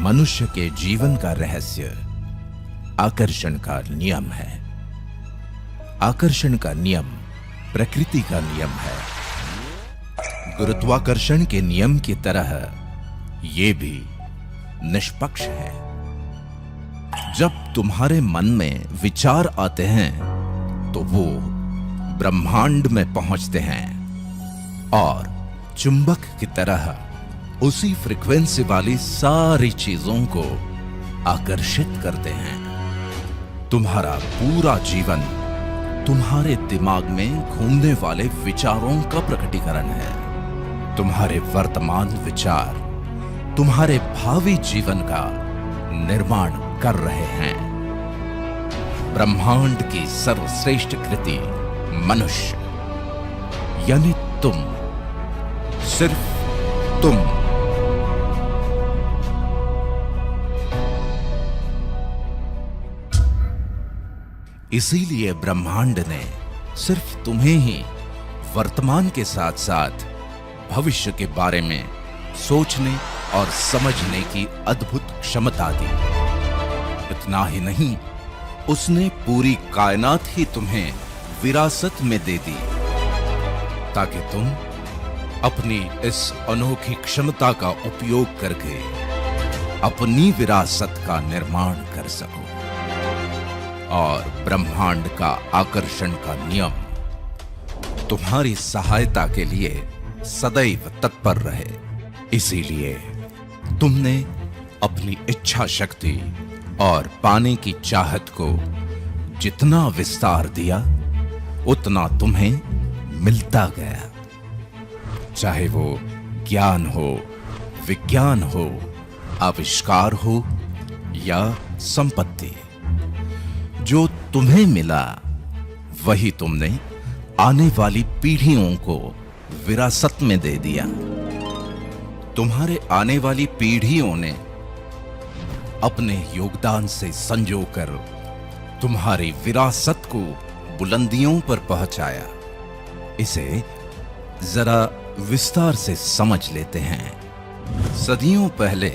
मनुष्य के जीवन का रहस्य आकर्षण का नियम है। आकर्षण का नियम प्रकृति का नियम है। गुरुत्वाकर्षण के नियम की तरह यह भी निष्पक्ष है। जब तुम्हारे मन में विचार आते हैं तो वो ब्रह्मांड में पहुंचते हैं और चुंबक की तरह उसी फ्रीक्वेंसी वाली सारी चीजों को आकर्षित करते हैं। तुम्हारा पूरा जीवन तुम्हारे दिमाग में घूमने वाले विचारों का प्रकटीकरण है। तुम्हारे वर्तमान विचार तुम्हारे भावी जीवन का निर्माण कर रहे हैं। ब्रह्मांड की सर्वश्रेष्ठ कृति मनुष्य यानी तुम, सिर्फ तुम। इसीलिए ब्रह्मांड ने सिर्फ तुम्हें ही वर्तमान के साथ साथ भविष्य के बारे में सोचने और समझने की अद्भुत क्षमता दी। इतना ही नहीं, उसने पूरी कायनात ही तुम्हें विरासत में दे दी ताकि तुम अपनी इस अनोखी क्षमता का उपयोग करके अपनी विरासत का निर्माण कर सको और ब्रह्मांड का आकर्षण का नियम तुम्हारी सहायता के लिए सदैव तत्पर रहे। इसीलिए तुमने अपनी इच्छा शक्ति और पाने की चाहत को जितना विस्तार दिया उतना तुम्हें मिलता गया। चाहे वो ज्ञान हो, विज्ञान हो, आविष्कार हो या संपत्ति, जो तुम्हें मिला वही तुमने आने वाली पीढ़ियों को विरासत में दे दिया। तुम्हारे आने वाली पीढ़ियों ने अपने योगदान से संजोकर तुम्हारी विरासत को बुलंदियों पर पहुंचाया। इसे जरा विस्तार से समझ लेते हैं। सदियों पहले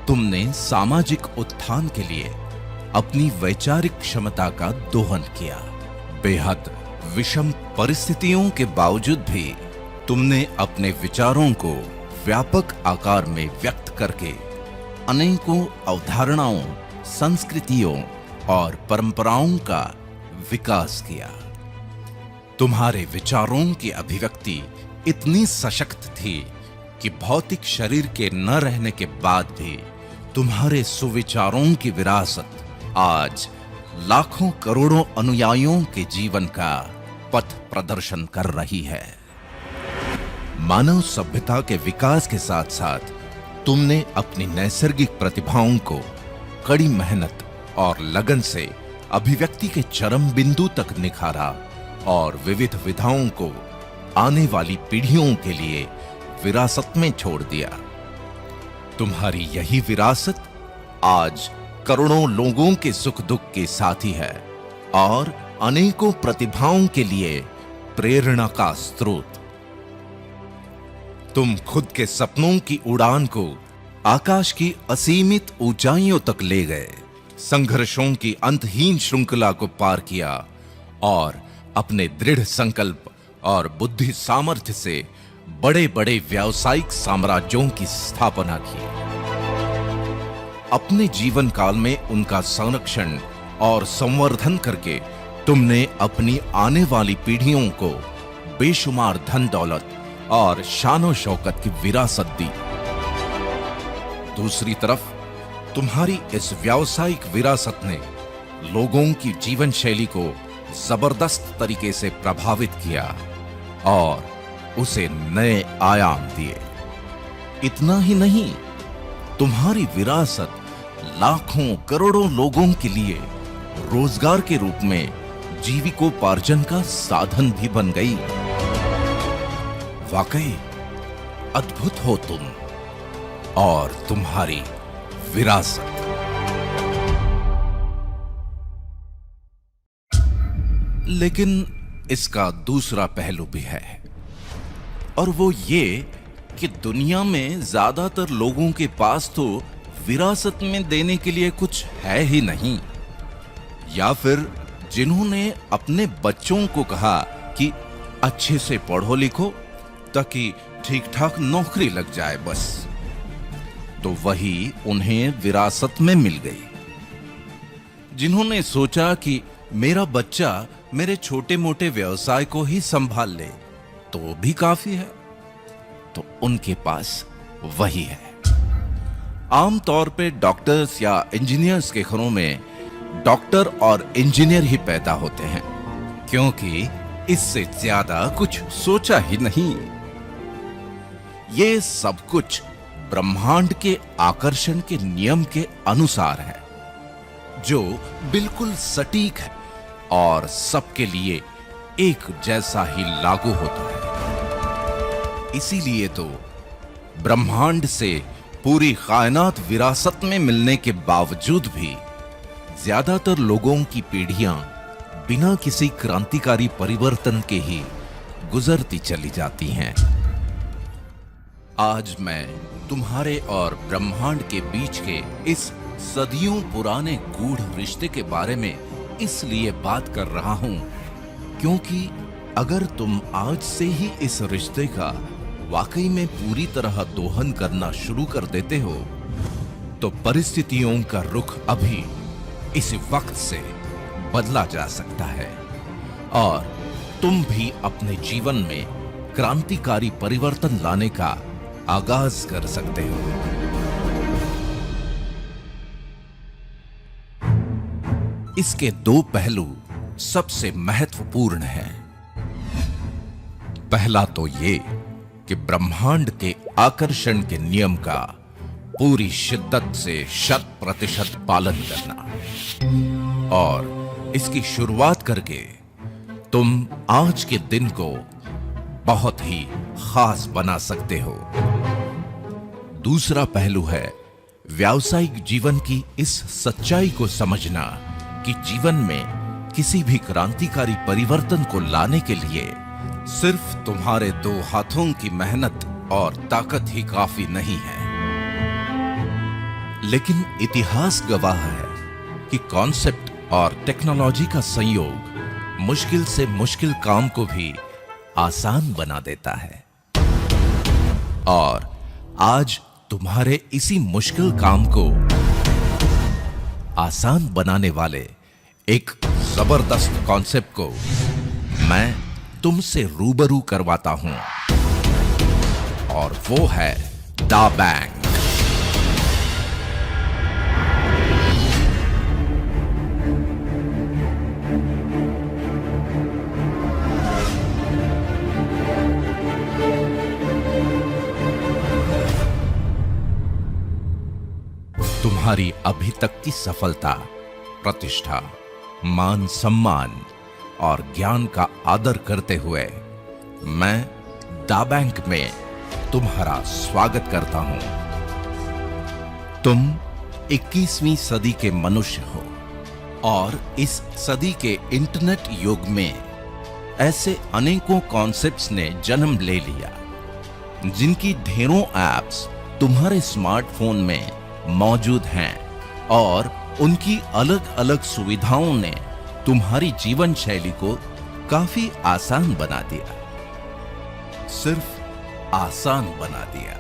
तुमने सामाजिक उत्थान के लिए अपनी वैचारिक क्षमता का दोहन किया। बेहद विषम परिस्थितियों के बावजूद भी तुमने अपने विचारों को व्यापक आकार में व्यक्त करके अनेकों अवधारणाओं, संस्कृतियों और परंपराओं का विकास किया। तुम्हारे विचारों की अभिव्यक्ति इतनी सशक्त थी कि भौतिक शरीर के न रहने के बाद भी तुम्हारे सुविचारों की विरासत आज लाखों करोड़ों अनुयायियों के जीवन का पथ प्रदर्शन कर रही है। मानव सभ्यता के विकास के साथ साथ तुमने अपनी नैसर्गिक प्रतिभाओं को कड़ी मेहनत और लगन से अभिव्यक्ति के चरम बिंदु तक निखारा और विविध विधाओं को आने वाली पीढ़ियों के लिए विरासत में छोड़ दिया। तुम्हारी यही विरासत आज करोड़ों लोगों के सुख दुख के साथी है और अनेकों प्रतिभाओं के लिए प्रेरणा का स्रोत। तुम खुद के सपनों की उड़ान को आकाश की असीमित ऊंचाइयों तक ले गए, संघर्षों की अंतहीन श्रृंखला को पार किया और अपने दृढ़ संकल्प और बुद्धि सामर्थ्य से बड़े बड़े व्यावसायिक साम्राज्यों की स्थापना की। अपने जीवन काल में उनका संरक्षण और संवर्धन करके तुमने अपनी आने वाली पीढ़ियों को बेशुमार धन दौलत और शानो शौकत की विरासत दी। दूसरी तरफ तुम्हारी इस व्यावसायिक विरासत ने लोगों की जीवन शैली को जबरदस्त तरीके से प्रभावित किया और उसे नए आयाम दिए। इतना ही नहीं, तुम्हारी विरासत लाखों करोड़ों लोगों के लिए रोजगार के रूप में जीविकोपार्जन का साधन भी बन गई। वाकई अद्भुत हो तुम और तुम्हारी विरासत। लेकिन इसका दूसरा पहलू भी है और वो ये कि दुनिया में ज्यादातर लोगों के पास तो विरासत में देने के लिए कुछ है ही नहीं, या फिर जिन्होंने अपने बच्चों को कहा कि अच्छे से पढ़ो लिखो ताकि ठीक ठाक नौकरी लग जाए बस, तो वही उन्हें विरासत में मिल गई। जिन्होंने सोचा कि मेरा बच्चा मेरे छोटे मोटे व्यवसाय को ही संभाल ले तो भी काफी है, तो उनके पास वही है। आमतौर पे डॉक्टर्स या इंजीनियर्स के घरों में डॉक्टर और इंजीनियर ही पैदा होते हैं, क्योंकि इससे ज्यादा कुछ सोचा ही नहीं। ये सब कुछ ब्रह्मांड के आकर्षण के नियम के अनुसार है, जो बिल्कुल सटीक है और सबके लिए एक जैसा ही लागू होता है। इसीलिए तो ब्रह्मांड से पूरी कायनात विरासत में मिलने के बावजूद भी ज्यादातर लोगों की पीढ़ियां बिना किसी क्रांतिकारी परिवर्तन के ही गुजरती चली जाती हैं। आज मैं तुम्हारे और ब्रह्मांड के बीच के इस सदियों पुराने गूढ़ रिश्ते के बारे में इसलिए बात कर रहा हूं क्योंकि अगर तुम आज से ही इस रिश्ते का वाकई में पूरी तरह दोहन करना शुरू कर देते हो, तो परिस्थितियों का रुख अभी इस वक्त से बदला जा सकता है और तुम भी अपने जीवन में क्रांतिकारी परिवर्तन लाने का आगाज कर सकते हो। इसके दो पहलू सबसे महत्वपूर्ण हैं। पहला तो ये कि ब्रह्मांड के आकर्षण के नियम का पूरी शिद्दत से 100% पालन करना, और इसकी शुरुआत करके तुम आज के दिन को बहुत ही खास बना सकते हो। दूसरा पहलू है व्यावसायिक जीवन की इस सच्चाई को समझना कि जीवन में किसी भी क्रांतिकारी परिवर्तन को लाने के लिए सिर्फ तुम्हारे दो हाथों की मेहनत और ताकत ही काफी नहीं है, लेकिन इतिहास गवाह है कि कॉन्सेप्ट और टेक्नोलॉजी का संयोग मुश्किल से मुश्किल काम को भी आसान बना देता है। और आज तुम्हारे इसी मुश्किल काम को आसान बनाने वाले एक जबरदस्त कॉन्सेप्ट को मैं तुमसे रूबरू करवाता हूं, और वो है दा बैंक। तुम्हारी अभी तक की सफलता, प्रतिष्ठा, मान सम्मान और ज्ञान का आदर करते हुए मैं दा बैंक में तुम्हारा स्वागत करता हूं। तुम 21वीं सदी के मनुष्य हो और इस सदी के इंटरनेट युग में ऐसे अनेकों कॉन्सेप्ट्स ने जन्म ले लिया जिनकी ढेरों एप्स तुम्हारे स्मार्टफोन में मौजूद हैं, और उनकी अलग अलग सुविधाओं ने तुम्हारी जीवन शैली को काफी आसान बना दिया। सिर्फ आसान बना दिया,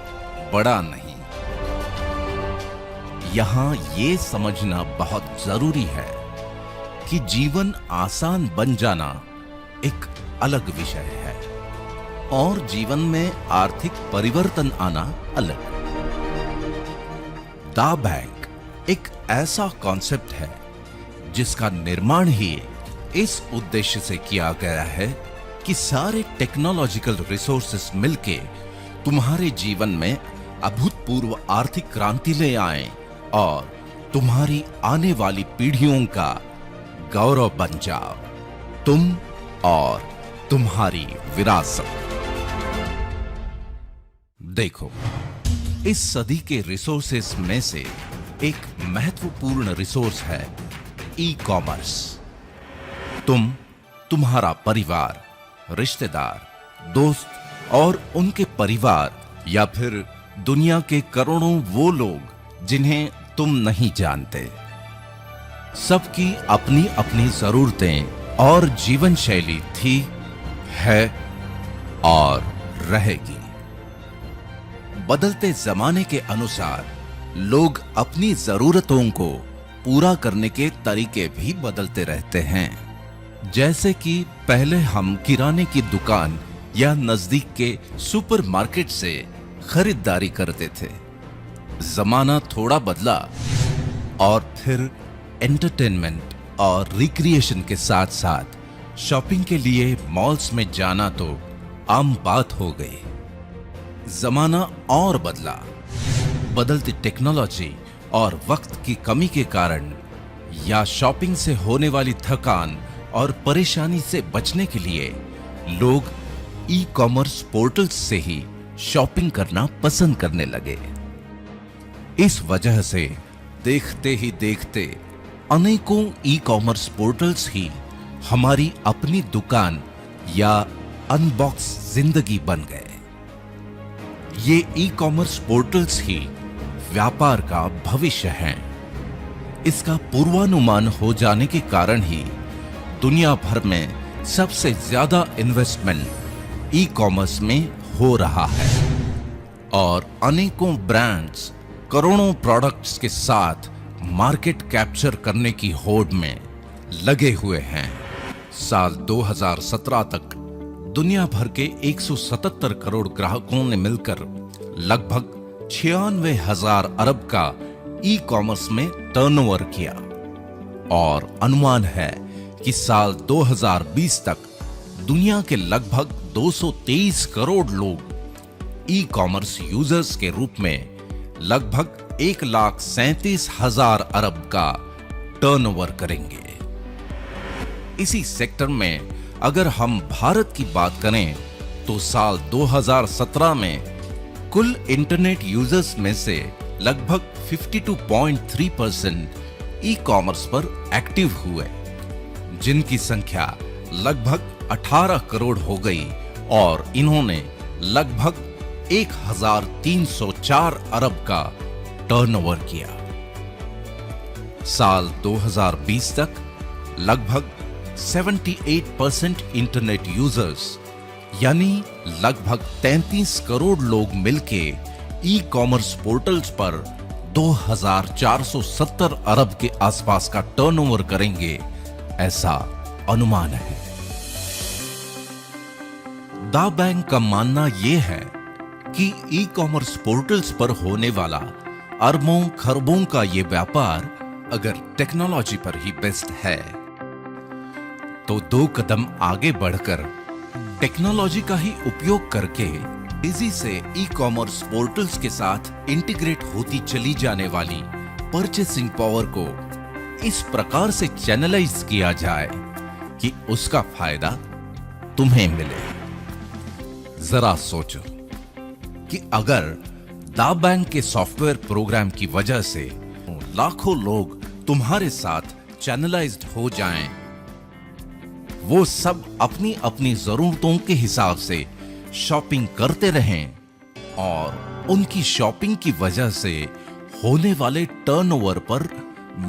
बड़ा नहीं। यहां ये समझना बहुत जरूरी है कि जीवन आसान बन जाना एक अलग विषय है और जीवन में आर्थिक परिवर्तन आना अलग। दा बैंक एक ऐसा कॉन्सेप्ट है जिसका निर्माण ही इस उद्देश्य से किया गया है कि सारे टेक्नोलॉजिकल रिसोर्सेस मिलके तुम्हारे जीवन में अभूतपूर्व आर्थिक क्रांति ले आएं और तुम्हारी आने वाली पीढ़ियों का गौरव बन जाओ, तुम और तुम्हारी विरासत। देखो, इस सदी के रिसोर्सेस में से एक महत्वपूर्ण रिसोर्स है ई कॉमर्स। तुम्हारा परिवार, रिश्तेदार, दोस्त और उनके परिवार, या फिर दुनिया के करोड़ों वो लोग जिन्हें तुम नहीं जानते। सबकी अपनी अपनी जरूरतें और जीवन शैली थी, है और रहेगी। बदलते जमाने के अनुसार लोग अपनी जरूरतों को पूरा करने के तरीके भी बदलते रहते हैं। जैसे कि पहले हम किराने की दुकान या नजदीक के सुपरमार्केट से खरीदारी करते थे। जमाना थोड़ा बदला और फिर एंटरटेनमेंट और रिक्रिएशन के साथ साथ शॉपिंग के लिए मॉल्स में जाना तो आम बात हो गई। जमाना और बदला। बदलती टेक्नोलॉजी और वक्त की कमी के कारण या शॉपिंग से होने वाली थकान और परेशानी से बचने के लिए लोग ई कॉमर्स पोर्टल्स से ही शॉपिंग करना पसंद करने लगे। इस वजह से देखते ही देखते अनेकों ई कॉमर्स पोर्टल्स ही हमारी अपनी दुकान या अनबॉक्स जिंदगी बन गए। ये ई कॉमर्स पोर्टल्स ही व्यापार का भविष्य हैं। इसका पूर्वानुमान हो जाने के कारण ही दुनिया भर में सबसे ज्यादा इन्वेस्टमेंट ई कॉमर्स में हो रहा है और अनेकों ब्रांड्स करोड़ों प्रोडक्ट्स के साथ मार्केट कैप्चर करने की होड़ में लगे हुए हैं। साल 2017 तक दुनिया भर के 177 करोड़ ग्राहकों ने मिलकर लगभग 96,000 अरब का ई कॉमर्स में टर्नओवर किया और अनुमान है कि साल 2020 तक दुनिया के लगभग 223 करोड़ लोग ई कॉमर्स यूजर्स के रूप में लगभग 1,37,000 अरब का टर्नओवर करेंगे। इसी सेक्टर में अगर हम भारत की बात करें तो साल 2017 में कुल इंटरनेट यूजर्स में से लगभग 52.3% ई कॉमर्स पर एक्टिव हुए, जिनकी संख्या लगभग 18 करोड़ हो गई और इन्होंने लगभग 1,304 अरब का टर्नओवर किया। साल 2020 तक लगभग 78% इंटरनेट यूजर्स यानी लगभग 33 करोड़ लोग मिलके ई कॉमर्स पोर्टल्स पर 2,470 अरब के आसपास का टर्नओवर करेंगे, ऐसा अनुमान है। दा बैंक का मानना यह है कि ई कॉमर्स पोर्टल्स पर होने वाला अरबों खरबों का ये व्यापार अगर टेक्नोलॉजी पर ही बेस्ड है तो 2 कदम आगे बढ़कर टेक्नोलॉजी का ही उपयोग करके तेजी से ई कॉमर्स पोर्टल्स के साथ इंटीग्रेट होती चली जाने वाली परचेसिंग पावर को इस प्रकार से चैनलाइज किया जाए कि उसका फायदा तुम्हें मिले। जरा सोचो कि अगर दा बैंक के सॉफ्टवेयर प्रोग्राम की वजह से लाखों लोग तुम्हारे साथ चैनलाइज्ड हो जाएं, वो सब अपनी अपनी जरूरतों के हिसाब से शॉपिंग करते रहें और उनकी शॉपिंग की वजह से होने वाले टर्नओवर पर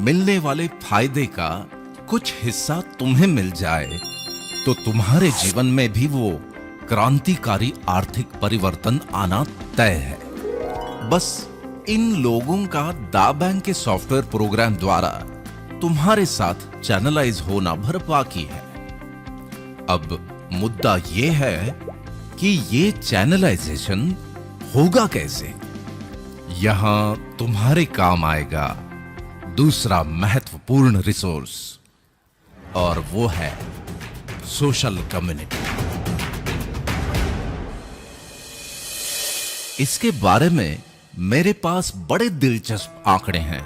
मिलने वाले फायदे का कुछ हिस्सा तुम्हें मिल जाए, तो तुम्हारे जीवन में भी वो क्रांतिकारी आर्थिक परिवर्तन आना तय है। बस इन लोगों का दा बैंक के सॉफ्टवेयर प्रोग्राम द्वारा तुम्हारे साथ चैनलाइज होना भर बाकी है। अब मुद्दा ये है कि ये चैनलाइजेशन होगा कैसे। यहां तुम्हारे काम आएगा दूसरा महत्वपूर्ण रिसोर्स और वो है सोशल कम्युनिटी। इसके बारे में मेरे पास बड़े दिलचस्प आंकड़े हैं।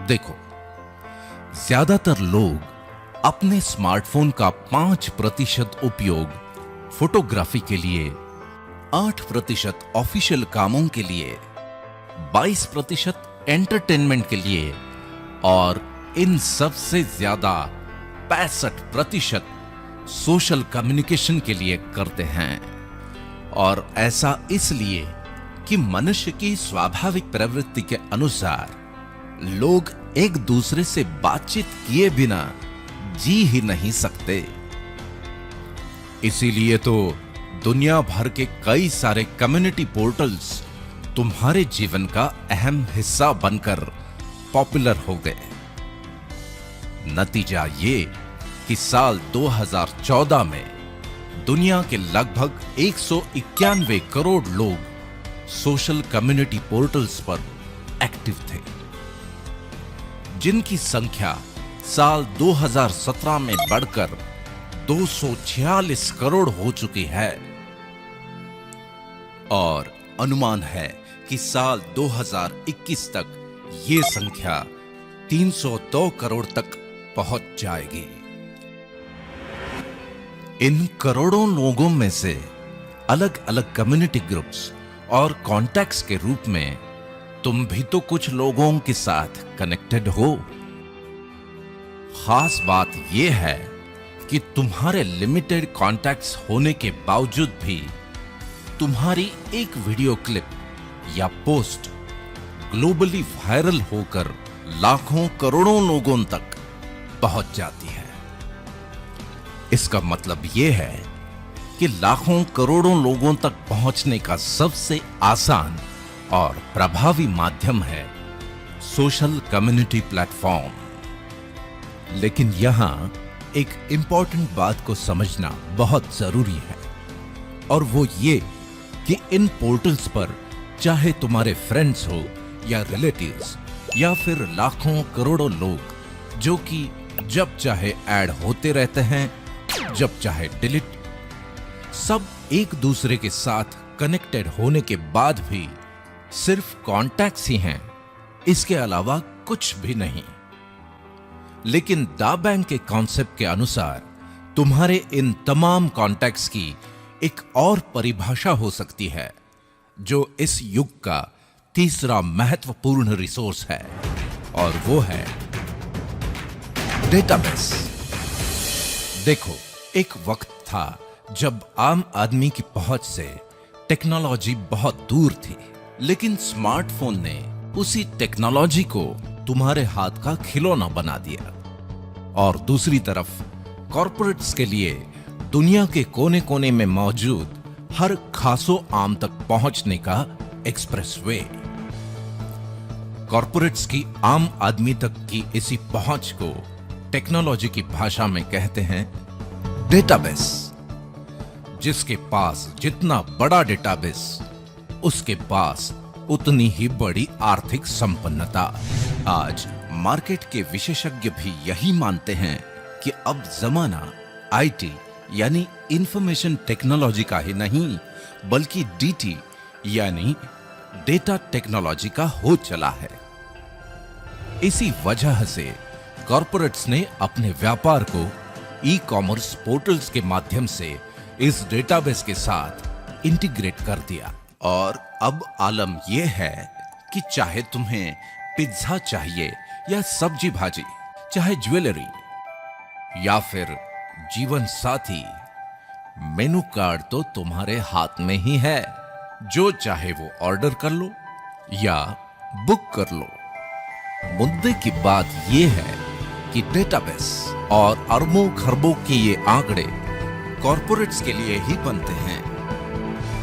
देखो, ज्यादातर लोग अपने स्मार्टफोन का 5% उपयोग फोटोग्राफी के लिए, 8% ऑफिशियल कामों के लिए, 22% एंटरटेनमेंट के लिए और इन सब से ज्यादा 65% सोशल कम्युनिकेशन के लिए करते हैं। और ऐसा इसलिए कि मनुष्य की स्वाभाविक प्रवृत्ति के अनुसार लोग एक दूसरे से बातचीत किए बिना जी ही नहीं सकते। इसीलिए तो दुनिया भर के कई सारे कम्युनिटी पोर्टल्स तुम्हारे जीवन का अहम हिस्सा बनकर पॉपुलर हो गए। नतीजा ये कि साल 2014 में दुनिया के लगभग 191 करोड़ लोग सोशल कम्युनिटी पोर्टल्स पर एक्टिव थे, जिनकी संख्या साल 2017 में बढ़कर 246 करोड़ हो चुकी है और अनुमान है कि साल 2021 तक ये संख्या 302 करोड़ तक पहुंच जाएगी। इन करोड़ों लोगों में से अलग अलग कम्युनिटी ग्रुप्स और कॉन्टैक्ट्स के रूप में तुम भी तो कुछ लोगों के साथ कनेक्टेड हो। खास बात यह है कि तुम्हारे लिमिटेड कॉन्टैक्ट्स होने के बावजूद भी तुम्हारी एक वीडियो क्लिप या पोस्ट ग्लोबली वायरल होकर लाखों करोड़ों लोगों तक पहुंच जाती है। इसका मतलब यह है कि लाखों करोड़ों लोगों तक पहुंचने का सबसे आसान और प्रभावी माध्यम है सोशल कम्युनिटी प्लेटफॉर्म। लेकिन यहां एक इंपॉर्टेंट बात को समझना बहुत जरूरी है, और वो ये कि इन पोर्टल्स पर चाहे तुम्हारे फ्रेंड्स हो या रिलेटिव्स या फिर लाखों करोड़ों लोग जो कि जब चाहे ऐड होते रहते हैं, जब चाहे डिलीट, सब एक दूसरे के साथ कनेक्टेड होने के बाद भी सिर्फ कॉन्टैक्ट्स ही हैं, इसके अलावा कुछ भी नहीं। लेकिन दा बैंक के कॉन्सेप्ट के अनुसार तुम्हारे इन तमाम कॉन्टैक्ट्स की एक और परिभाषा हो सकती है, जो इस युग का तीसरा महत्वपूर्ण रिसोर्स है, और वो है डेटाबेस। देखो, एक वक्त था जब आम आदमी की पहुंच से टेक्नोलॉजी बहुत दूर थी, लेकिन स्मार्टफोन ने उसी टेक्नोलॉजी को तुम्हारे हाथ का खिलौना बना दिया। और दूसरी तरफ कॉर्पोरेट्स के लिए दुनिया के कोने कोने में मौजूद हर खासो आम तक पहुंचने का एक्सप्रेसवे। कॉर्पोरेट्स की आम आदमी तक की इसी पहुंच को टेक्नोलॉजी की भाषा में कहते हैं डेटाबेस। जिसके पास जितना बड़ा डेटाबेस, उसके पास उतनी ही बड़ी आर्थिक संपन्नता। आज मार्केट के विशेषज्ञ भी यही मानते हैं कि अब जमाना आईटी यानी इंफॉर्मेशन टेक्नोलॉजी का ही नहीं, बल्कि डीटी यानी डेटा टेक्नोलॉजी का हो चला है। इसी वजह से कॉर्पोरेट्स ने अपने व्यापार को ई कॉमर्स पोर्टल्स के माध्यम से इस डेटाबेस के साथ इंटीग्रेट कर दिया। और अब आलम यह है कि चाहे तुम्हें पिज्जा चाहिए या सब्जी भाजी, चाहे ज्वेलरी या फिर जीवन साथी, मेनू कार्ड तो तुम्हारे हाथ में ही है। जो चाहे वो ऑर्डर कर लो या बुक कर लो। मुद्दे की बात यह है कि डेटाबेस और अरबों खरबों के ये आंकड़े कॉर्पोरेट्स के लिए ही बनते हैं,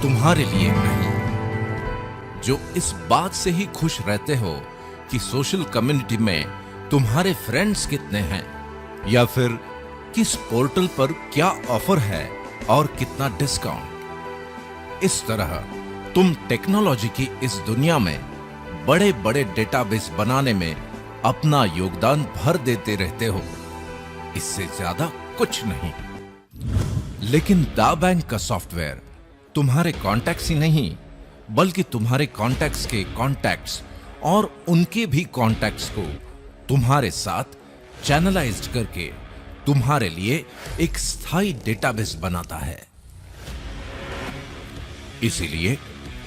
तुम्हारे लिए नहीं। जो इस बात से ही खुश रहते हो कि सोशल कम्युनिटी में तुम्हारे फ्रेंड्स कितने हैं, या फिर किस पोर्टल पर क्या ऑफर है और कितना डिस्काउंट। इस तरह तुम टेक्नोलॉजी की इस दुनिया में बड़े बड़े डेटाबेस बनाने में अपना योगदान भर देते रहते हो, इससे ज्यादा कुछ नहीं। लेकिन दा बैंक का सॉफ्टवेयर तुम्हारे कॉन्टैक्ट्स ही नहीं, बल्कि तुम्हारे कॉन्टैक्ट्स के कॉन्टैक्ट्स और उनके भी कॉन्टैक्ट्स को तुम्हारे साथ चैनलाइज्ड करके तुम्हारे लिए एक स्थायी डेटाबेस बनाता है। इसीलिए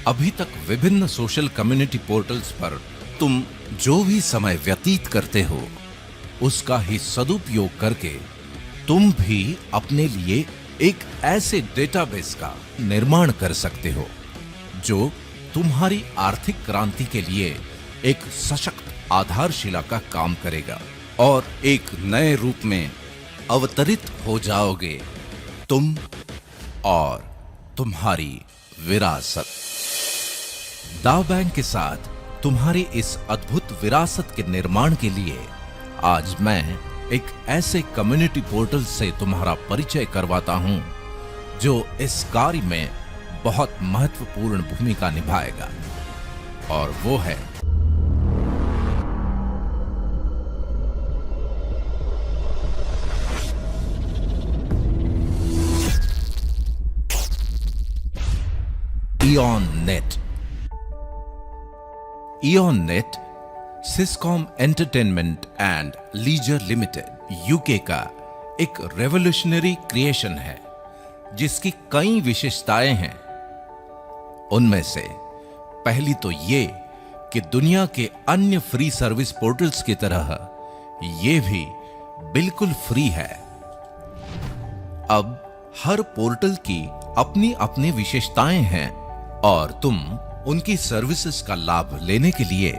अभी तक विभिन्न सोशल कम्युनिटी पोर्टल्स पर तुम जो भी समय व्यतीत करते हो, उसका ही सदुपयोग करके तुम भी अपने लिए एक ऐसे डेटाबेस का निर्माण कर सकते हो जो तुम्हारी आर्थिक क्रांति के लिए एक सशक्त आधारशिला का काम करेगा और एक नए रूप में अवतरित हो जाओगे तुम और तुम्हारी विरासत। दाव बैंक के साथ तुम्हारी इस अद्भुत विरासत के निर्माण के लिए आज मैं एक ऐसे कम्युनिटी पोर्टल से तुम्हारा परिचय करवाता हूं जो इस कार्य में बहुत महत्वपूर्ण भूमिका निभाएगा, और वो है Eon Net. Eon Net Siscom entertainment and leisure limited UK का एक रेवोल्यूशनरी क्रिएशन है जिसकी कई विशेषताएं हैं। उनमें से पहली तो ये कि दुनिया के अन्य फ्री सर्विस पोर्टल्स की तरह ये भी बिल्कुल फ्री है। अब हर पोर्टल की अपनी अपनी विशेषताएं हैं और तुम उनकी सर्विसेज का लाभ लेने के लिए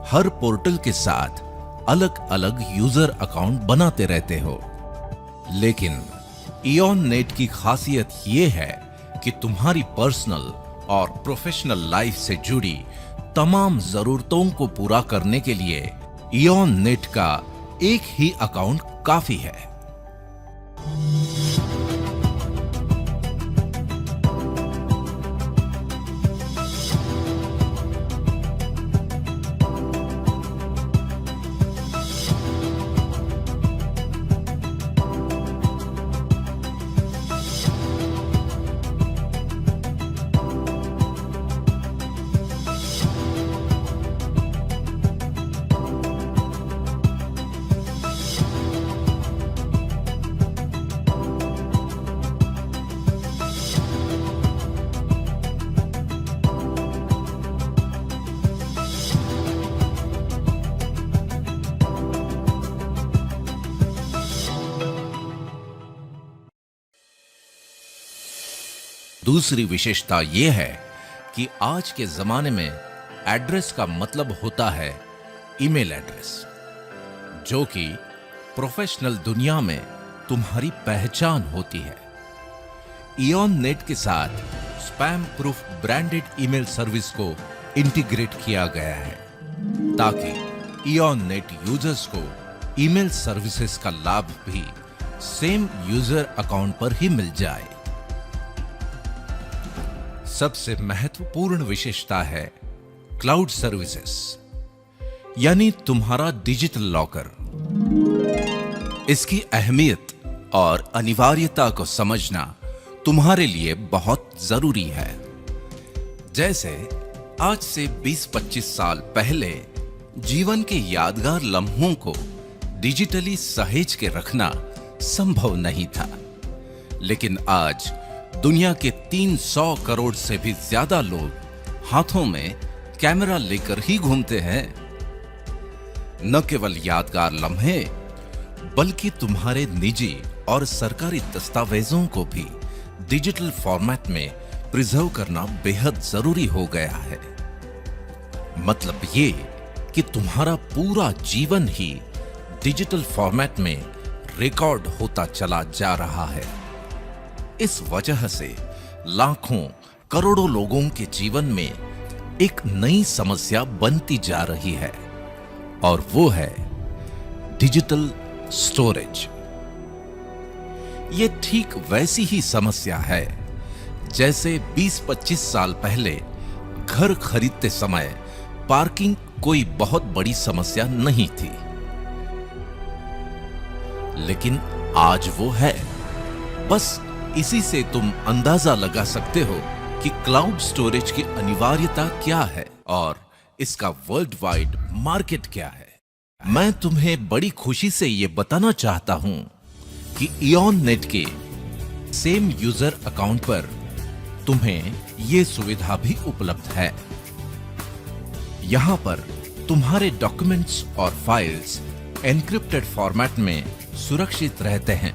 हर पोर्टल के साथ अलग अलग यूजर अकाउंट बनाते रहते हो। लेकिन इयॉन नेट की खासियत यह है कि तुम्हारी पर्सनल और प्रोफेशनल लाइफ से जुड़ी तमाम जरूरतों को पूरा करने के लिए इयॉन नेट का एक ही अकाउंट काफी है। दूसरी विशेषता यह है कि आज के जमाने में एड्रेस का मतलब होता है ईमेल एड्रेस, जो कि प्रोफेशनल दुनिया में तुम्हारी पहचान होती है। इयॉन नेट के साथ spam proof branded email service को इंटीग्रेट किया गया है ताकि इयॉन नेट यूजर्स को ईमेल सर्विसेज का लाभ भी सेम यूजर अकाउंट पर ही मिल जाए। सबसे महत्वपूर्ण विशेषता है क्लाउड सर्विसेज, यानी तुम्हारा डिजिटल लॉकर। इसकी अहमियत और अनिवार्यता को समझना तुम्हारे लिए बहुत जरूरी है। जैसे आज से 20-25 साल पहले जीवन के यादगार लम्हों को डिजिटली सहेज के रखना संभव नहीं था, लेकिन आज दुनिया के 300 करोड़ से भी ज्यादा लोग हाथों में कैमरा लेकर ही घूमते हैं। न केवल यादगार लम्हे, बल्कि तुम्हारे निजी और सरकारी दस्तावेजों को भी डिजिटल फॉर्मेट में प्रिजर्व करना बेहद जरूरी हो गया है। मतलब ये कि तुम्हारा पूरा जीवन ही डिजिटल फॉर्मेट में रिकॉर्ड होता चला जा रहा है। इस वजह से लाखों करोड़ों लोगों के जीवन में एक नई समस्या बनती जा रही है, और वो है डिजिटल स्टोरेज। ये ठीक वैसी ही समस्या है जैसे 20-25 साल पहले घर खरीदते समय पार्किंग कोई बहुत बड़ी समस्या नहीं थी, लेकिन आज वो है। बस इसी से तुम अंदाजा लगा सकते हो कि क्लाउड स्टोरेज की अनिवार्यता क्या है और इसका वर्ल्ड वाइड मार्केट क्या है। मैं तुम्हें बड़ी खुशी से यह बताना चाहता हूं कि इयॉन नेट के सेम यूजर अकाउंट पर तुम्हें यह सुविधा भी उपलब्ध है। यहां पर तुम्हारे डॉक्यूमेंट्स और फाइल्स एन्क्रिप्टेड फॉर्मेट में सुरक्षित रहते हैं,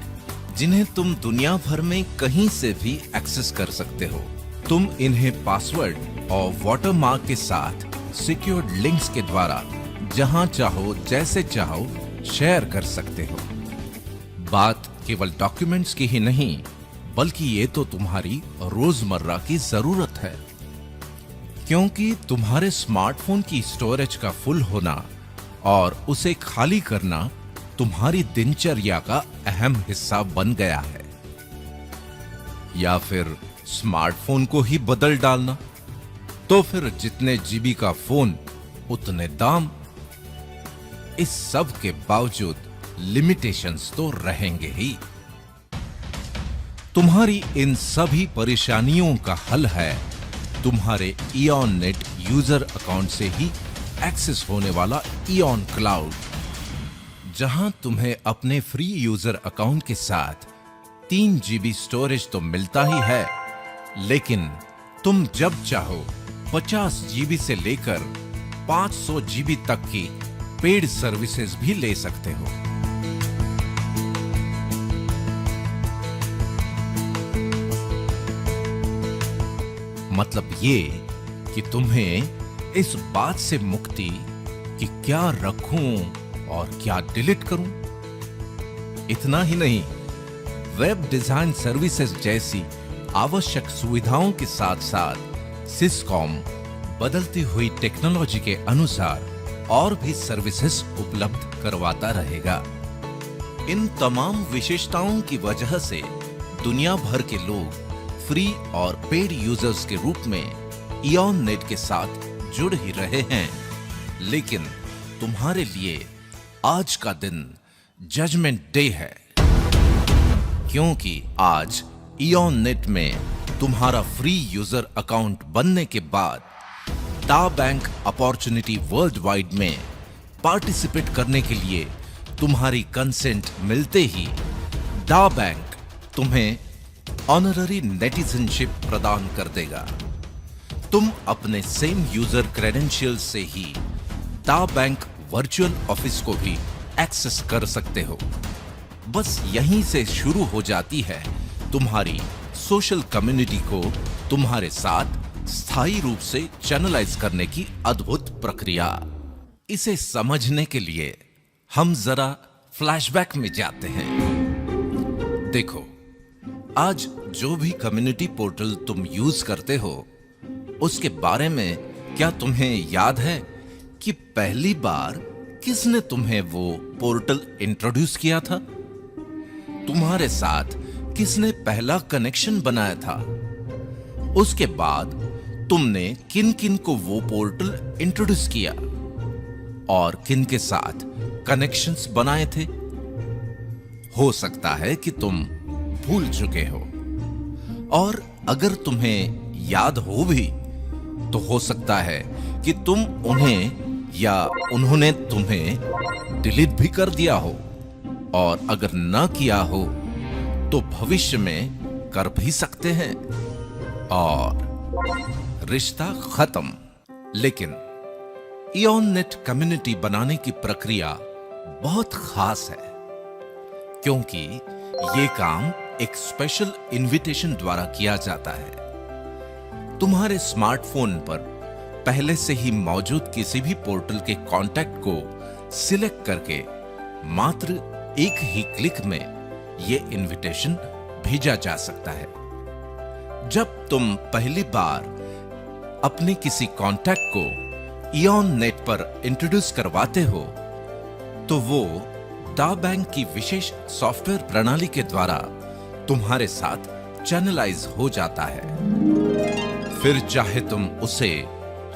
जिन्हें तुम दुनिया भर में कहीं से भी एक्सेस कर सकते हो। तुम इन्हें पासवर्ड और वाटरमार्क के साथ सिक्योर्ड लिंक्स के द्वारा जहां चाहो जैसे चाहो शेयर कर सकते हो। बात केवल डॉक्यूमेंट्स की ही नहीं, बल्कि ये तो तुम्हारी रोजमर्रा की जरूरत है, क्योंकि तुम्हारे स्मार्टफोन की स्टोरेज का फुल होना और उसे खाली करना तुम्हारी दिनचर्या का अहम हिस्सा बन गया है। या फिर स्मार्टफोन को ही बदल डालना, तो फिर जितने जीबी का फोन उतने दाम। इस सब के बावजूद लिमिटेशंस तो रहेंगे ही। तुम्हारी इन सभी परेशानियों का हल है तुम्हारे इयॉन नेट यूजर अकाउंट से ही एक्सेस होने वाला इयॉन क्लाउड, जहां तुम्हें अपने फ्री यूजर अकाउंट के साथ 3 जीबी स्टोरेज तो मिलता ही है, लेकिन तुम जब चाहो 50 जीबी से लेकर 500 जीबी तक की पेड सर्विसेज भी ले सकते हो। मतलब ये कि तुम्हें इस बात से मुक्ति कि क्या रखूं और क्या डिलीट करूं। इतना ही नहीं, वेब डिजाइन सर्विसेज जैसी आवश्यक सुविधाओं के साथ साथ सिस्कॉम बदलती हुई टेक्नोलॉजी के अनुसार और भी सर्विसेज उपलब्ध करवाता रहेगा। इन तमाम विशेषताओं की वजह से दुनिया भर के लोग फ्री और पेड यूजर्स के रूप में इयॉन नेट के साथ जुड़ ही रहे हैं। लेकिन तुम्हारे लिए आज का दिन जजमेंट डे है, क्योंकि आज इयॉन नेट में तुम्हारा फ्री यूजर अकाउंट बनने के बाद दा बैंक अपॉर्चुनिटी वर्ल्ड वाइड में पार्टिसिपेट करने के लिए तुम्हारी कंसेंट मिलते ही दा बैंक तुम्हें ऑनररी नेटिजनशिप प्रदान कर देगा। तुम अपने सेम यूजर क्रेडेंशियल्स से ही दा बैंक वर्चुअल ऑफिस को भी एक्सेस कर सकते हो। बस यहीं से शुरू हो जाती है तुम्हारी सोशल कम्युनिटी को तुम्हारे साथ स्थायी रूप से चैनलाइज करने की अद्भुत प्रक्रिया। इसे समझने के लिए हम जरा फ्लैशबैक में जाते हैं। देखो, आज जो भी कम्युनिटी पोर्टल तुम यूज करते हो, उसके बारे में क्या तुम्हें याद है कि पहली बार किसने तुम्हें वो पोर्टल इंट्रोड्यूस किया था? तुम्हारे साथ किसने पहला कनेक्शन बनाया था? उसके बाद तुमने किन किन को वो पोर्टल इंट्रोड्यूस किया और किन के साथ कनेक्शंस बनाए थे? हो सकता है कि तुम भूल चुके हो, और अगर तुम्हें याद हो भी तो हो सकता है कि तुम उन्हें या उन्होंने तुम्हें डिलीट भी कर दिया हो, और अगर ना किया हो तो भविष्य में कर भी सकते हैं और रिश्ता खत्म। लेकिन इयॉन नेट कम्युनिटी बनाने की प्रक्रिया बहुत खास है, क्योंकि ये काम एक स्पेशल इनविटेशन द्वारा किया जाता है। तुम्हारे स्मार्टफोन पर पहले से ही मौजूद किसी भी पोर्टल के कॉन्टैक्ट को सिलेक्ट करके मात्र एक ही क्लिक में ये इनविटेशन भेजा जा सकता है। जब तुम पहली बार अपने किसी कॉन्टैक्ट को इयॉन नेट पर इंट्रोड्यूस करवाते हो, तो वो दा बैंक की विशेष सॉफ्टवेयर प्रणाली के द्वारा तुम्हारे साथ चैनलाइज हो जाता है। फिर चाहे तुम उसे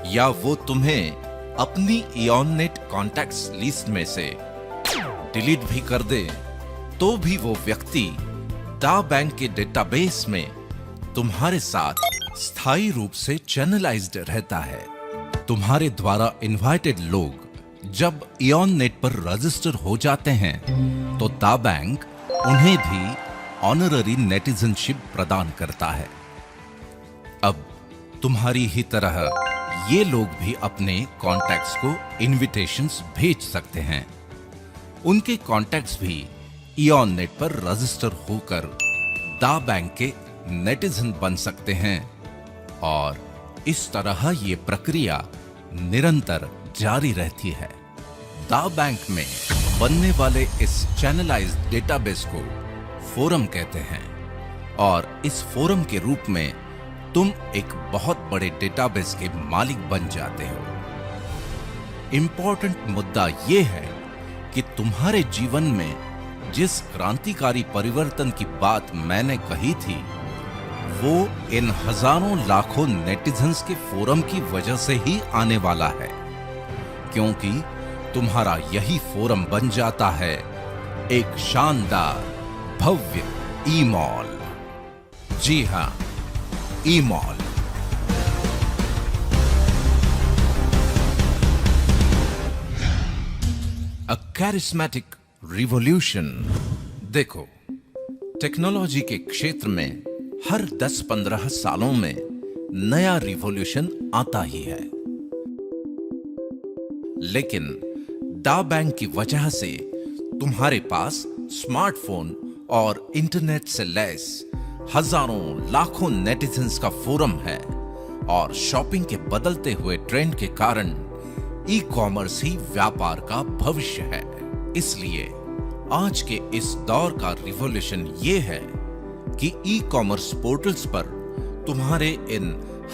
या वो तुम्हें अपनी इयॉन नेट कॉन्टैक्ट्स लिस्ट में से डिलीट भी कर दे, तो भी वो व्यक्ति दा बैंक के डेटाबेस में तुम्हारे साथ स्थायी रूप से चैनलाइज्ड रहता है। तुम्हारे द्वारा इनवाइटेड लोग जब इयॉन नेट पर रजिस्टर हो जाते हैं, तो दा बैंक उन्हें भी ऑनररी नेटिजनशिप प्रदान करता है। अब तुम्हारी ही तरह ये लोग भी अपने कॉन्टैक्ट्स को इनविटेशंस भेज सकते हैं। उनके कॉन्टैक्ट्स भी इयॉन नेट पर रजिस्टर होकर दा बैंक के नेटिजन बन सकते हैं और इस तरह ये प्रक्रिया निरंतर जारी रहती है। दा बैंक में बनने वाले इस चैनलाइज्ड डेटाबेस को फोरम कहते हैं और इस फोरम के रूप में तुम एक बहुत बड़े डेटाबेस के मालिक बन जाते हो। इंपॉर्टेंट मुद्दा यह है कि तुम्हारे जीवन में जिस क्रांतिकारी परिवर्तन की बात मैंने कही थी वो इन हजारों लाखों नेटिजन्स के फोरम की वजह से ही आने वाला है, क्योंकि तुम्हारा यही फोरम बन जाता है एक शानदार भव्य ई-मॉल। जी हां, ई-मॉल। अ कैरिस्मेटिक रिवॉल्यूशन। देखो, टेक्नोलॉजी के क्षेत्र में हर 10-15 सालों में नया रिवॉल्यूशन आता ही है, लेकिन दा बैंक की वजह से तुम्हारे पास स्मार्टफोन और इंटरनेट से लैस हजारों लाखों नेटिजन्स का फोरम है और शॉपिंग के बदलते हुए ट्रेंड के कारण ई कॉमर्स ही व्यापार का भविष्य है। इसलिए आज के इस दौर का रिवॉल्यूशन ये है कि ई कॉमर्स पोर्टल्स पर तुम्हारे इन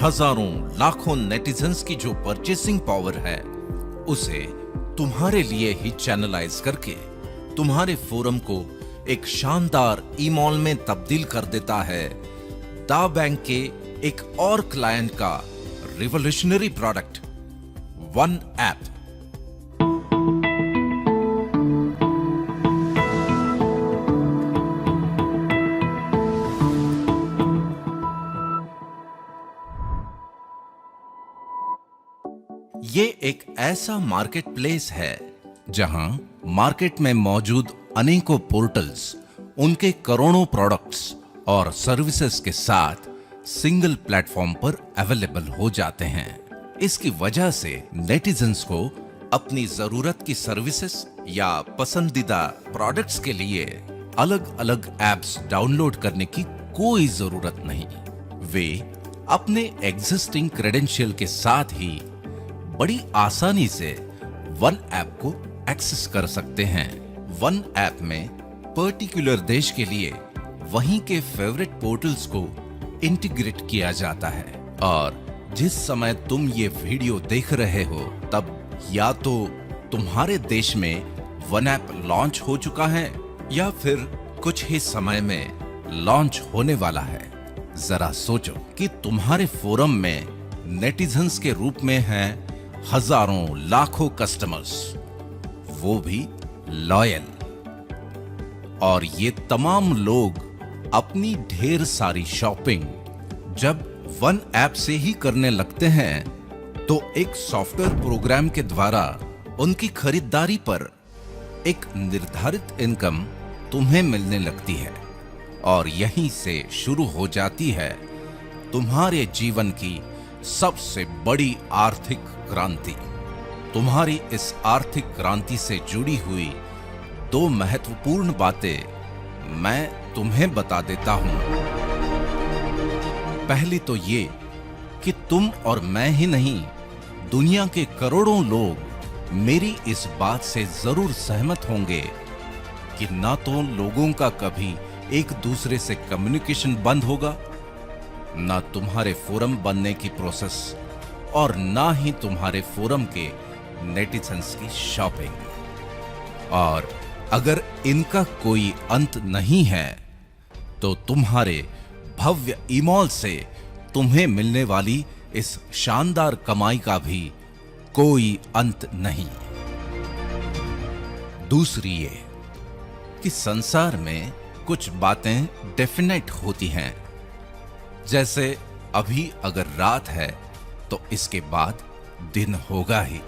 हजारों लाखों नेटिजन्स की जो परचेसिंग पावर है उसे तुम्हारे लिए ही चैनलाइज करके तुम्हारे फोरम को एक शानदार ई-मॉल में तब्दील कर देता है दा बैंक के एक और क्लाइंट का रिवॉल्यूशनरी प्रोडक्ट वन ऐप। ये एक ऐसा मार्केट प्लेस है जहां मार्केट में मौजूद अनेकों पोर्टल्स उनके करोड़ों प्रोडक्ट्स और सर्विसेज के साथ सिंगल प्लेटफॉर्म पर अवेलेबल हो जाते हैं। इसकी वजह से नेटिजन्स को अपनी जरूरत की सर्विसेज या पसंदीदा प्रोडक्ट्स के लिए अलग अलग ऐप्स डाउनलोड करने की कोई जरूरत नहीं। वे अपने एग्जिस्टिंग क्रेडेंशियल के साथ ही बड़ी आसानी से वन ऐप को एक्सेस कर सकते हैं। वन ऐप में पर्टिकुलर देश के लिए वहीं के फेवरेट पोर्टल्स को इंटीग्रेट किया जाता है और जिस समय तुम ये वीडियो देख रहे हो तब या तो तुम्हारे देश में वन ऐप लॉन्च हो चुका है या फिर कुछ ही समय में लॉन्च होने वाला है। जरा सोचो कि तुम्हारे फोरम में नेटिजन्स के रूप में हैं हजारों लाखों कस्टमर्स, वो भी लॉयल, और ये तमाम लोग अपनी ढेर सारी शॉपिंग जब वन ऐप से ही करने लगते हैं तो एक सॉफ्टवेयर प्रोग्राम के द्वारा उनकी खरीदारी पर एक निर्धारित इनकम तुम्हें मिलने लगती है और यहीं से शुरू हो जाती है तुम्हारे जीवन की सबसे बड़ी आर्थिक क्रांति। तुम्हारी इस आर्थिक क्रांति से जुड़ी हुई दो महत्वपूर्ण बातें मैं तुम्हें बता देता हूं। पहली तो ये कि तुम और मैं ही नहीं, दुनिया के करोड़ों लोग मेरी इस बात से जरूर सहमत होंगे कि ना तो लोगों का कभी एक दूसरे से कम्युनिकेशन बंद होगा, ना तुम्हारे फोरम बनने की प्रोसेस और ना ही तुम्हारे फोरम के नेटिजन्स की शॉपिंग। और अगर इनका कोई अंत नहीं है तो तुम्हारे भव्य ई-मॉल से तुम्हें मिलने वाली इस शानदार कमाई का भी कोई अंत नहीं। दूसरी ये कि संसार में कुछ बातें डेफिनेट होती हैं, जैसे अभी अगर रात है तो इसके बाद दिन होगा ही।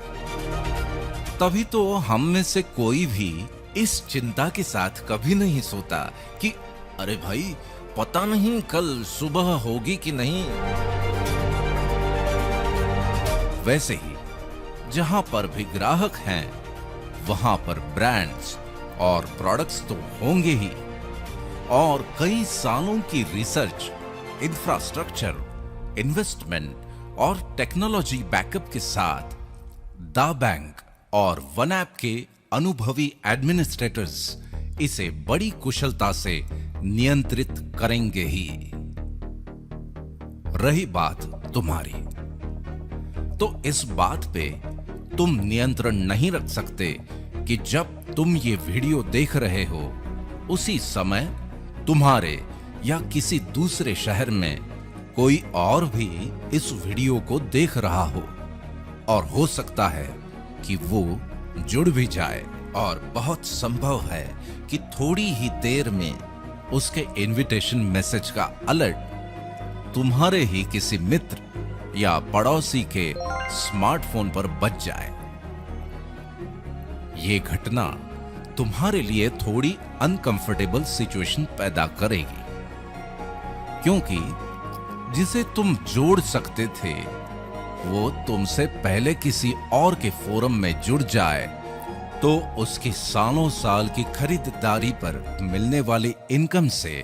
तभी तो हम में से कोई भी इस चिंता के साथ कभी नहीं सोता कि अरे भाई पता नहीं कल सुबह होगी कि नहीं। वैसे ही जहां पर भी ग्राहक हैं वहां पर ब्रांड्स और प्रोडक्ट्स तो होंगे ही, और कई सालों की रिसर्च, इंफ्रास्ट्रक्चर, इन्वेस्टमेंट और टेक्नोलॉजी बैकअप के साथ दा बैंक और वन ऐप के अनुभवी एडमिनिस्ट्रेटर्स इसे बड़ी कुशलता से नियंत्रित करेंगे ही। रही बात तुम्हारी, तो इस बात पे तुम नियंत्रण नहीं रख सकते कि जब तुम ये वीडियो देख रहे हो उसी समय तुम्हारे या किसी दूसरे शहर में कोई और भी इस वीडियो को देख रहा हो, और हो सकता है कि वो जुड़ भी जाए, और बहुत संभव है कि थोड़ी ही देर में उसके इनविटेशन मैसेज का अलर्ट तुम्हारे ही किसी मित्र या पड़ोसी के स्मार्टफोन पर बज जाए। ये घटना तुम्हारे लिए थोड़ी अनकंफर्टेबल सिचुएशन पैदा करेगी, क्योंकि जिसे तुम जोड़ सकते थे वो तुमसे पहले किसी और के फोरम में जुड़ जाए तो उसकी सालों साल की खरीदारी पर मिलने वाली इनकम से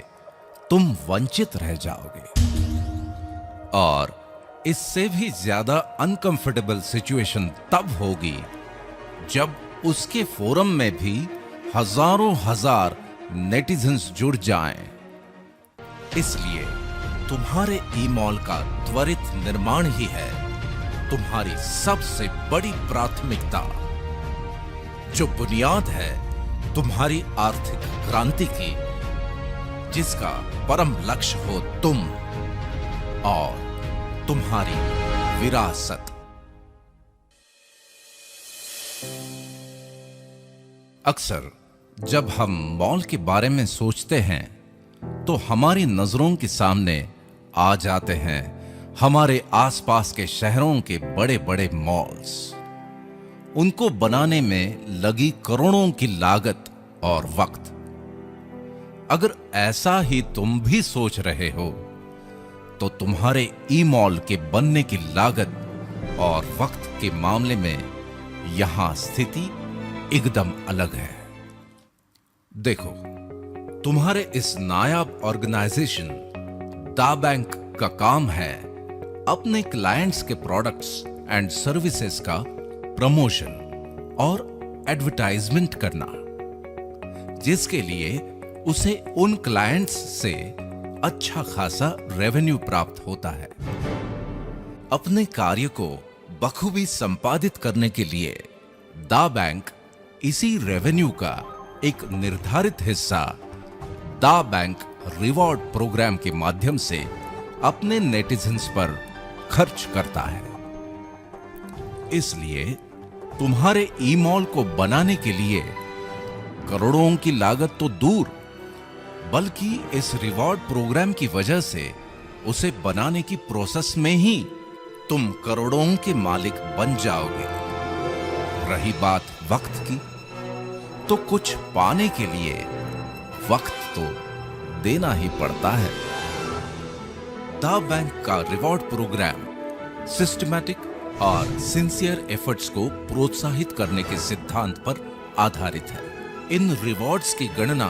तुम वंचित रह जाओगे। और इससे भी ज्यादा अनकंफर्टेबल सिचुएशन तब होगी जब उसके फोरम में भी हजारों हजार नेटिजन्स जुड़ जाएं। इसलिए तुम्हारे ई-मॉल का त्वरित निर्माण ही है तुम्हारी सबसे बड़ी प्राथमिकता, जो बुनियाद है तुम्हारी आर्थिक क्रांति की, जिसका परम लक्ष्य हो तुम और तुम्हारी विरासत। अक्सर जब हम मॉल के बारे में सोचते हैं तो हमारी नजरों के सामने आ जाते हैं हमारे आसपास के शहरों के बड़े बड़े मॉल्स, उनको बनाने में लगी करोड़ों की लागत और वक्त। अगर ऐसा ही तुम भी सोच रहे हो तो तुम्हारे ई-मॉल के बनने की लागत और वक्त के मामले में यहां स्थिति एकदम अलग है। देखो, तुम्हारे इस नायाब ऑर्गेनाइजेशन दा बैंक का काम है अपने क्लाइंट्स के प्रोडक्ट्स एंड सर्विसेज का प्रमोशन और एडवर्टाइजमेंट करना, जिसके लिए उसे उन क्लाइंट्स से अच्छा खासा रेवेन्यू प्राप्त होता है। अपने कार्य को बखूबी संपादित करने के लिए दा बैंक इसी रेवेन्यू का एक निर्धारित हिस्सा दा बैंक रिवॉर्ड प्रोग्राम के माध्यम से अपने नेटिजन्स पर खर्च करता है। इसलिए तुम्हारे ई-मॉल को बनाने के लिए करोड़ों की लागत तो दूर, बल्कि इस रिवॉर्ड प्रोग्राम की वजह से उसे बनाने की प्रोसेस में ही तुम करोड़ों के मालिक बन जाओगे। रही बात वक्त की, तो कुछ पाने के लिए वक्त तो देना ही पड़ता है। दा बैंक का रिवॉर्ड प्रोग्राम सिस्टमैटिक और सिंसियर एफर्ट्स को प्रोत्साहित करने के सिद्धांत पर आधारित है। इन रिवॉर्ड्स की गणना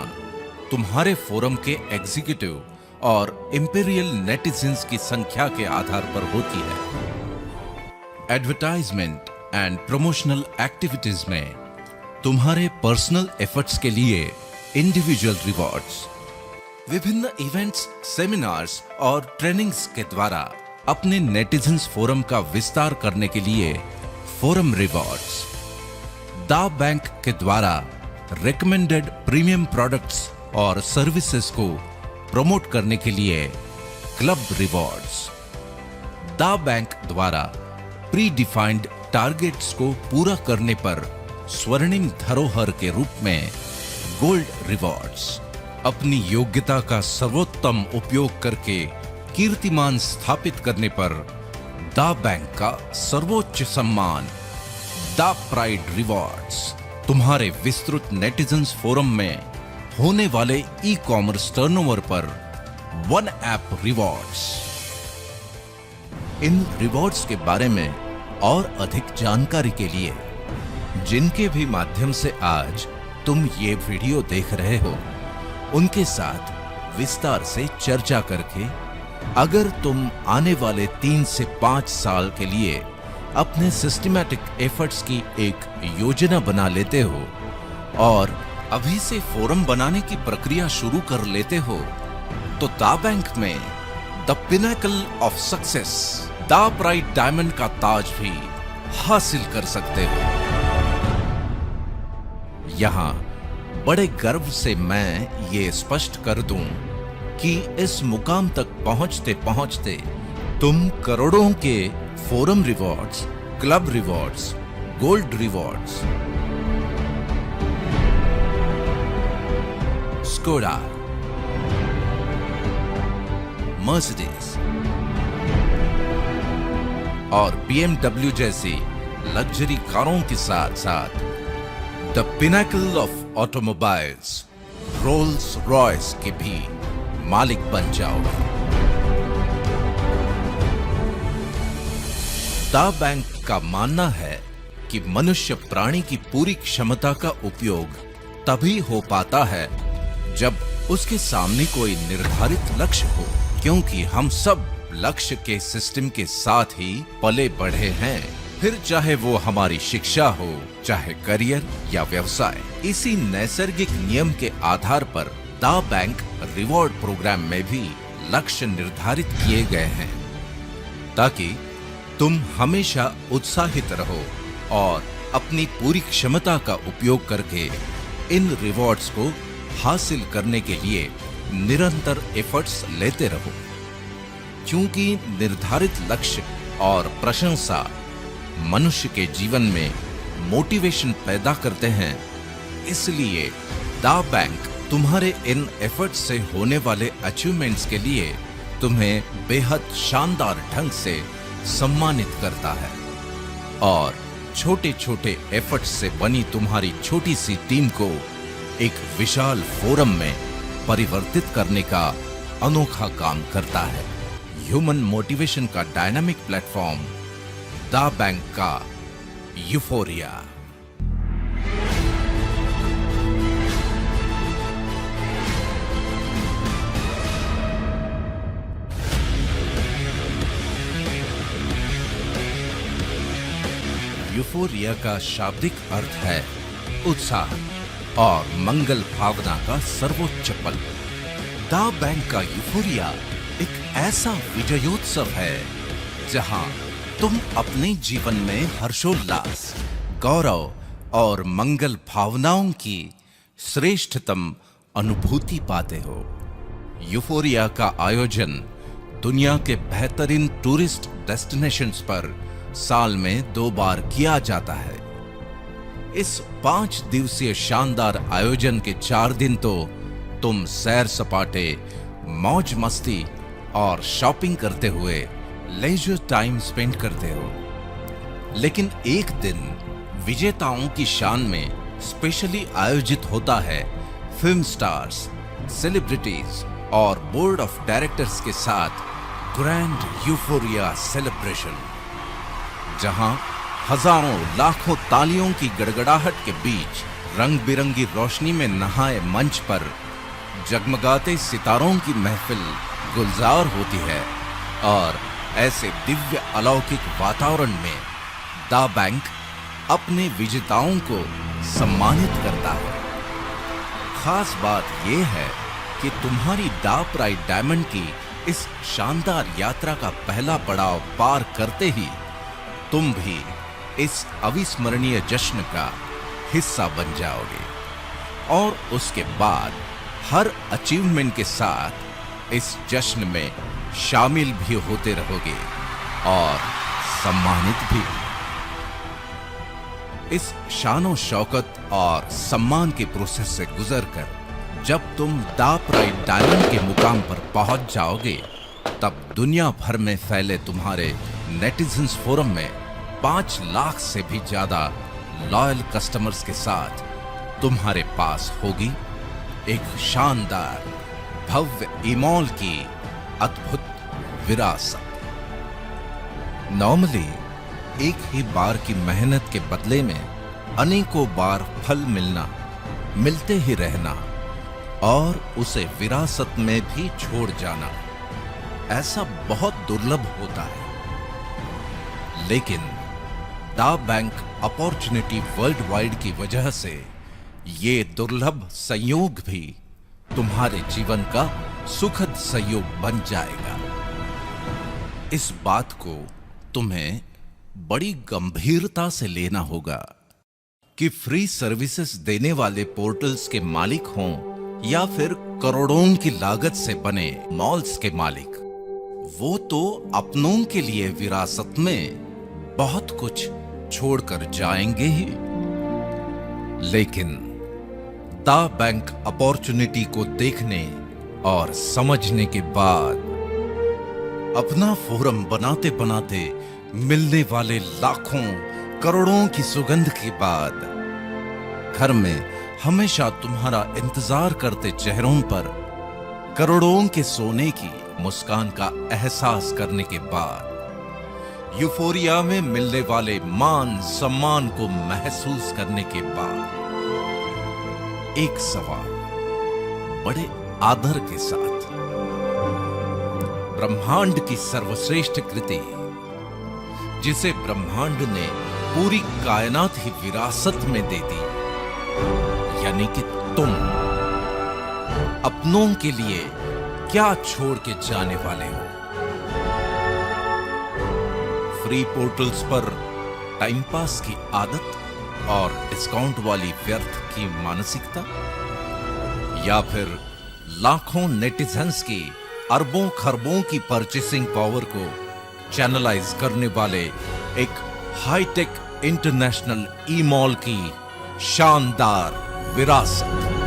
तुम्हारे फोरम के एग्जीक्यूटिव और इंपीरियल नेटिजन्स की संख्या के आधार पर होती है। एडवर्टाइजमेंट एंड प्रमोशनल एक्टिविटीज में तुम्हारे पर्सनल एफर्ट्स के लिए इंडिविजुअल रिवॉर्ड्स, विभिन्न इवेंट्स, सेमिनार्स और ट्रेनिंग्स के द्वारा अपने नेटिजन्स फोरम का विस्तार करने के लिए फोरम रिवॉर्ड्स, दा बैंक के द्वारा रिकमेंडेड प्रीमियम प्रोडक्ट्स और सर्विसेज को प्रमोट करने के लिए क्लब रिवॉर्ड्स, दा बैंक द्वारा प्री डिफाइंड टारगेट्स को पूरा करने पर स्वर्णिम धरोहर के रूप में गोल्ड रिवॉर्ड्स, अपनी योग्यता का सर्वोत्तम उपयोग करके कीर्तिमान स्थापित करने पर दा बैंक का सर्वोच्च सम्मान दा प्राइड रिवॉर्ड्स, तुम्हारे विस्तृत नेटिजन्स फोरम में होने वाले ई कॉमर्स टर्नओवर पर वन ऐप रिवॉर्ड्स। इन रिवॉर्ड्स के बारे में और अधिक जानकारी के लिए, जिनके भी माध्यम से आज तुम ये वीडियो देख रहे हो, उनके साथ विस्तार से चर्चा करके अगर तुम आने वाले 3 से 5 साल के लिए अपने सिस्टमैटिक एफर्ट्स की एक योजना बना लेते हो और अभी से फोरम बनाने की प्रक्रिया शुरू कर लेते हो, तो दा बैंक में द पिनेकल ऑफ सक्सेस, दा प्राइड डायमंड का ताज भी हासिल कर सकते हो। यहां बड़े गर्व से मैं ये स्पष्ट कर दूं कि इस मुकाम तक पहुंचते पहुंचते तुम करोड़ों के forum rewards, club rewards, gold rewards, Skoda, Mercedes और BMW जैसी लग्जरी कारों के साथ साथ the pinnacle of automobiles, Rolls Royce के भी मालिक बन जाओगे। दा बैंक का मानना है कि मनुष्य प्राणी की पूरी क्षमता का उपयोग तभी हो पाता है जब उसके सामने कोई निर्धारित लक्ष्य हो, क्योंकि हम सब लक्ष्य के सिस्टम के साथ ही पले बढ़े हैं, फिर चाहे वो हमारी शिक्षा हो, चाहे करियर या व्यवसाय। इसी नैसर्गिक नियम के आधार पर दा बैंक रिवॉर्ड प्रोग्राम में भी लक्ष्य निर्धारित किए गए हैं ताकि तुम हमेशा उत्साहित रहो और अपनी पूरी क्षमता का उपयोग करके इन रिवॉर्ड्स को हासिल करने के लिए निरंतर एफर्ट्स लेते रहो। क्योंकि निर्धारित लक्ष्य और प्रशंसा मनुष्य के जीवन में मोटिवेशन पैदा करते हैं, इसलिए दा बैंक तुम्हारे इन एफर्ट्स से होने वाले अचीवमेंट्स के लिए तुम्हें बेहद शानदार ढंग से सम्मानित करता है और छोटे छोटे एफर्ट्स से बनी तुम्हारी छोटी सी टीम को एक विशाल फोरम में परिवर्तित करने का अनोखा काम करता है। ह्यूमन मोटिवेशन का डायनामिक प्लेटफॉर्म दा बैंक का यूफोरिया। यूफोरिया का शाब्दिक अर्थ है उत्साह और मंगल भावना का सर्वोच्च पल। दा बैंक का यूफोरिया एक ऐसा विजयोत्सव है जहां तुम अपने जीवन में हर्षोल्लास, गौरव और मंगल भावनाओं की श्रेष्ठतम अनुभूति पाते हो। यूफोरिया का आयोजन दुनिया के बेहतरीन टूरिस्ट डेस्टिनेशंस पर साल में 2 बार किया जाता है। इस 5 दिवसीय शानदार आयोजन के 4 दिन तो तुम सैर सपाटे, मौज मस्ती और शॉपिंग करते हुए लेजर टाइम स्पेंड करते हो, लेकिन एक दिन विजेताओं की शान में स्पेशली आयोजित होता है फिल्म स्टार्स, सेलिब्रिटीज और बोर्ड ऑफ डायरेक्टर्स के साथ ग्रैंड यूफोरिया सेलिब्रेशन, जहां हजारों लाखों तालियों की गड़गड़ाहट के बीच रंग बिरंगी रोशनी में नहाए मंच पर जगमगाते सितारों की महफिल गुलजार होती है और ऐसे दिव्य अलौकिक वातावरण में दा बैंक अपने विजेताओं को सम्मानित करता है। खास बात यह है कि तुम्हारी दा प्राइड डायमंड की इस शानदार यात्रा का पहला पड़ाव पार करते ही तुम भी इस अविस्मरणीय जश्न का हिस्सा बन जाओगे और उसके बाद हर अचीवमेंट के साथ इस जश्न में शामिल भी होते रहोगे और सम्मानित भी। इस शानो शौकत और सम्मान के प्रोसेस से गुजरकर जब तुम दा प्राइड डायमंड के मुकाम पर पहुंच जाओगे, तब दुनिया भर में फैले तुम्हारे नेटिजन्स फोरम में 5 लाख से भी ज्यादा लॉयल कस्टमर्स के साथ तुम्हारे पास होगी एक शानदार भव्य ईमॉल की अद्भुत विरासत। नॉर्मली एक ही बार की मेहनत के बदले में अनेकों बार फल मिलना, मिलते ही रहना और उसे विरासत में भी छोड़ जाना, ऐसा बहुत दुर्लभ होता है, लेकिन दा बैंक अपॉर्चुनिटी वर्ल्ड वाइड की वजह से ये दुर्लभ संयोग भी तुम्हारे जीवन का सुखद संयोग बन जाएगा। इस बात को तुम्हें बड़ी गंभीरता से लेना होगा कि फ्री सर्विसेज देने वाले पोर्टल्स के मालिक हों या फिर करोड़ों की लागत से बने मॉल्स के मालिक, वो तो अपनों के लिए विरासत में बहुत कुछ छोड़कर जाएंगे ही, लेकिन दा बैंक अपॉर्चुनिटी को देखने और समझने के बाद, अपना फोरम बनाते बनाते मिलने वाले लाखों करोड़ों की सुगंध के बाद, घर में हमेशा तुम्हारा इंतजार करते चेहरों पर करोड़ों के सोने की मुस्कान का एहसास करने के बाद, यूफोरिया में मिलने वाले मान सम्मान को महसूस करने के बाद, एक सवाल बड़े आदर के साथ, ब्रह्मांड की सर्वश्रेष्ठ कृति जिसे ब्रह्मांड ने पूरी कायनात ही विरासत में दे दी, यानी कि तुम अपनों के लिए क्या छोड़ के जाने वाले हो? फ्री पोर्टल्स पर टाइम पास की आदत और डिस्काउंट वाली व्यर्थ की मानसिकता, या फिर लाखों नेटिजन्स की अरबों खरबों की परचेसिंग पावर को चैनलाइज करने वाले एक हाईटेक इंटरनेशनल ई मॉल की शानदार विरासत?